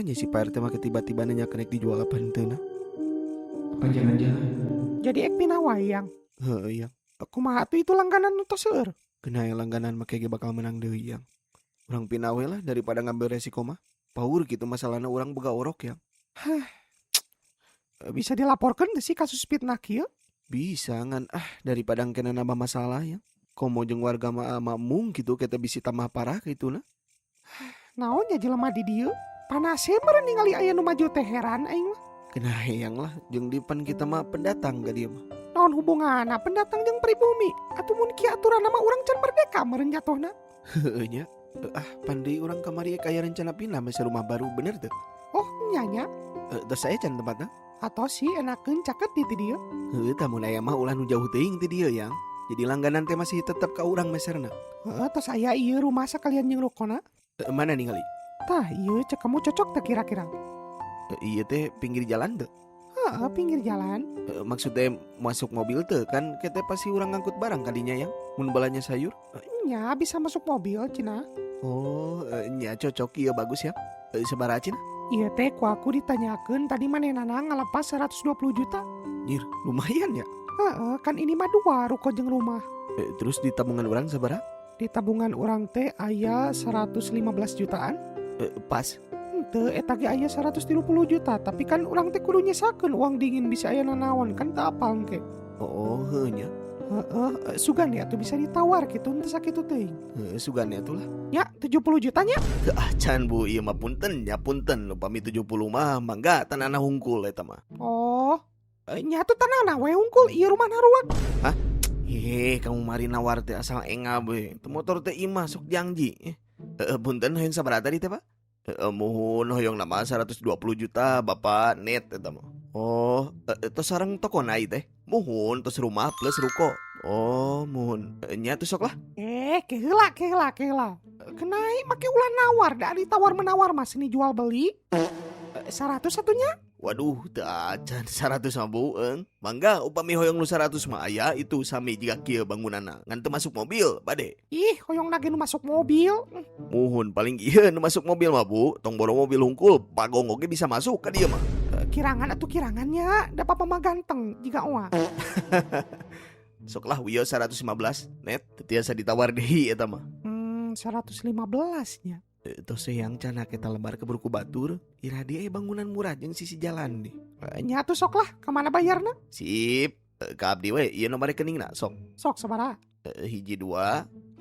Kumanya si Pak RT mah tiba-tiba nanya kenek dijual apa henteu na. Apa jangan-jangan? Jadi ek pinawayang. Heuh yang. Kumaha tuh itu langganan nu tos seueur. Kena yang langganan make ge bakal menang deui yang. Urang pinawe lah daripada ngambil resiko mah. Paur gitu masalahna urang boga orok yang. Bisa dilaporkan teh sih kasus fitnah kieu. Bisa ngan daripada engkena nambah masalah yang. Komo jeung warga mah mamung gitu kita bisi tambah parah gitu na. Naon nya jelema di dieu? Panase meureun ningali aya nu maju teh heran aing mah. Kena hayang lah jeung dipan kita mah pendatang ka dieu mah. Naon hubunganna pendatang jeung pribumi? Atuh mun kieu aturanna mah urang can merdeka meureun jatuhna. Heueuh nya. Pandai urang kamari aya rencana pindah mesa rumah baru bener teu? Oh nyanya. Tos saya can tempatna. Atau sih enakeun caket di ti dieu. Heueuh tah mun aya mah ulah nu jauh teuing ti dieu yang. Jadi langganan teh masih tetep ka urang meserna. Heeh, tos aya ieu rumah sakalian jeung rukona. Mana ningali? Tah ieu cek kamu cocok teh kira-kira. Ieu teh pinggir jalan teu? Heeh, pinggir jalan. Maksudnya masuk mobil teu kan kita pasti urang ngangkut barang kadinya yang. Mun balanya sayur. Nya bisa masuk mobil cenah. Oh, nya cocok ieu bagus ya. Sabaraha cenah? Iya teh ku aku ditanyakeun tadi manehna ngalepas 120 juta. Nyir, lumayan ya. Heeh, kan ini mah dua ruko jeung rumah. Terus di tabungan urang sabaraha? Di tabungan urang teh aya 115 jutaan. Pas. Henteu eta ge aya 130 juta, tapi kan urang teh kudu nyesakeun uang dingin bisa aya nanaon kan teu apal engke. Oh, heuh nya. Heeh, sugan ya tuh bisa ditawar kitu teu sakitu teuing. Sugan atuh lah. Ya 70 jutanya. Can Bu, ieu mah punten nya punten nu pami 70 mah mangga tanana hungkul eta mah. Oh, nya tuh tanana we hungkul ieu rumah naruak. Kamu mari nawar teh asal enga we. Teu motor teh imah sok janji. Punten hoyong sabaraha tadi teh, Pak? Muhun hoyong nama 120 juta Bapak net eta mah. Oh, tos sareng tokona ieu teh. Muhun tos rumah plus ruko. Oh, muhun. Nya tuh sok lah. Keheula. Kenai make ulah nawar, da ditawar menawar mas ini jual beli. 100 satunya. Waduh, teu acan 100 mah bueung. Mangga upami hoyong nu 100 mah aya itu sami jiga kieu bangunanna. Ngan teu masuk mobil, bade. Ih, hoyong lagi nu masuk mobil. Muhun paling ieu nu masuk mobil mah Bu, tong boro mobil hungkul, pagong oge bisa masuk ka dieu mah. Kirangan atuh kirangannya, da papa mah ganteng jiga oa. Sok lah wiyo 115 net, teu tiasa ditawar deui eta mah. 115 nya. Tos yang cana kita lebar ke Bruku Batur, ira dia bangunan murah jeung sisi jalan deh. Nya atuh sok lah, kemana bayarna? Sip, ka abdi we, ieu nomor rekeningna sok. Sok sabaraha? 12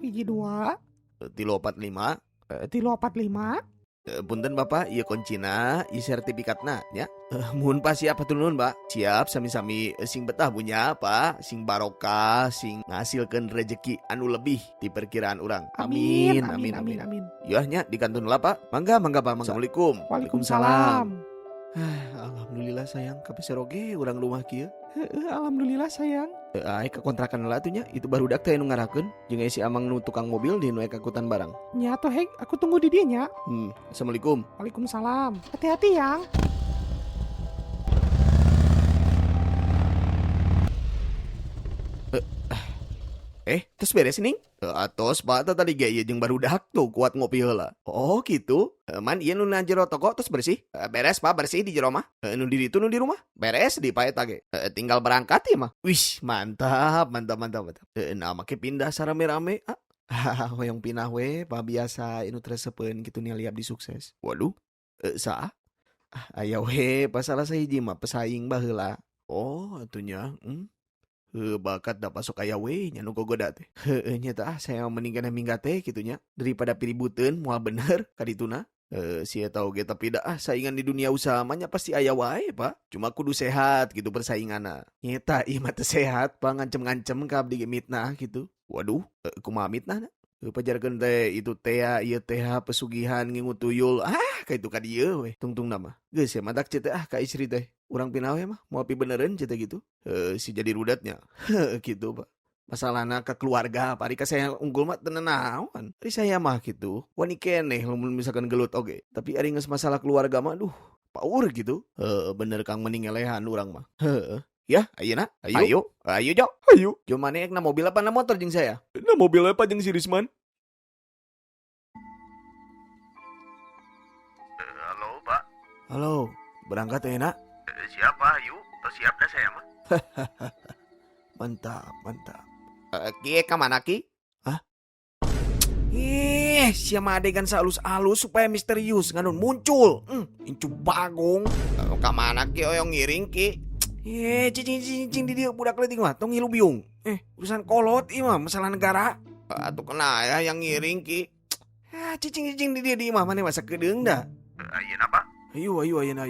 2 345. 345. Punten Bapak, ieu kuncina, ieu sertifikatna nya. Mun pas siap hatur nuhun, Pak. Siap sami-sami sing betah punya, Pak. Sing barokah, sing ngasilkeun rezeki anu lebih di perkiraan urang. Amin. Yah nya di kantun lah, Pak. Mangga Pak. Assalamualaikum. Waalaikumsalam. Alhamdulillah sayang, kapeser oge urang rumah kieu. Alhamdulillah sayang. Ke kontrakan lah tuh nya, itu barudak teh nu ngarakeun jeung si Amang nu tukang mobil di nu kakutan barang. Nya tuh heng, aku tunggu di dia nya. Assalamualaikum. Waalaikumsalam. Hati-hati yang. Terus beres nih? Atos Pak tadi ge ieu jeung barudak tuh kuat ngopi heula. Oh gitu. Man ieu nu na jero toko terus bersih. Beres Pak, bersih di jero mah. Nu di ditu nu di rumah. Beres di paeta ge. Tinggal berangkat ya mah. Wih, mantap. Nah make pindah sarame-rame. Hoyong pindah we, pa biasa inu tresepeun kitu nih liab di sukses. Waduh. Saah? Aya we pasalah sahiji mah pesaing baheula. Oh, atunya. Bakat da pasok aya we nya nu gogoda teh. Heueuh nya tah saya mendingan minggat teh kitu nya daripada piributeun moal bener ka dituna. Sia tau ge tapi da saingan di dunia usaha mah nya pasti aya wae, Pak. Cuma kudu sehat gitu persainganna. Nyeta ieu mah teu sehat, Pak, ngancem-ngancem ka abdi ge mitnah gitu. Waduh, kumaha mitnahna? Pajarkeun teh itu teh ieu teh pesugihan ngingu tuyul. Ka itu ka dieu we. Tungtung nama. Geus ya madak cete ka istri teh. Urang pinawe mah moal pi benereun cete gitu. Si jadi rudatnya. Gitu, Pak. Masalahna ke keluarga, pari ka saya unggul mah teu naon. Ari saya mah gitu. Wani keneh lamun misalkan gelut oge. Tapi ari geus masalah keluarga mah aduh, paur gitu. Bener Kang mending ngelehan urang mah. Ya, ayeuna. Ayo, Jok. Ayo. Jo maneh na mobil apa na motor jeung saya? Na mobil apa jeung si Risman? Halo Pak, Halo, berangkat ya nak? Siapa Ayu? Siap dah saya mah. Mantap, mantap. Ki, kemana Ki? Siapa adegan sehalus-halus supaya misterius nganun muncul. Incu bagong. Kemana Ki, oyong ngiring Ki? Cicing di dia budak leting mah, tong ngilu biung. Urusan kolot mah masalah negara. Atuh kena ya yang ngiring Ki. Cicing di dia di mah mana masa kedeng dah. Ayeuna apa? Ayo, ayeuna.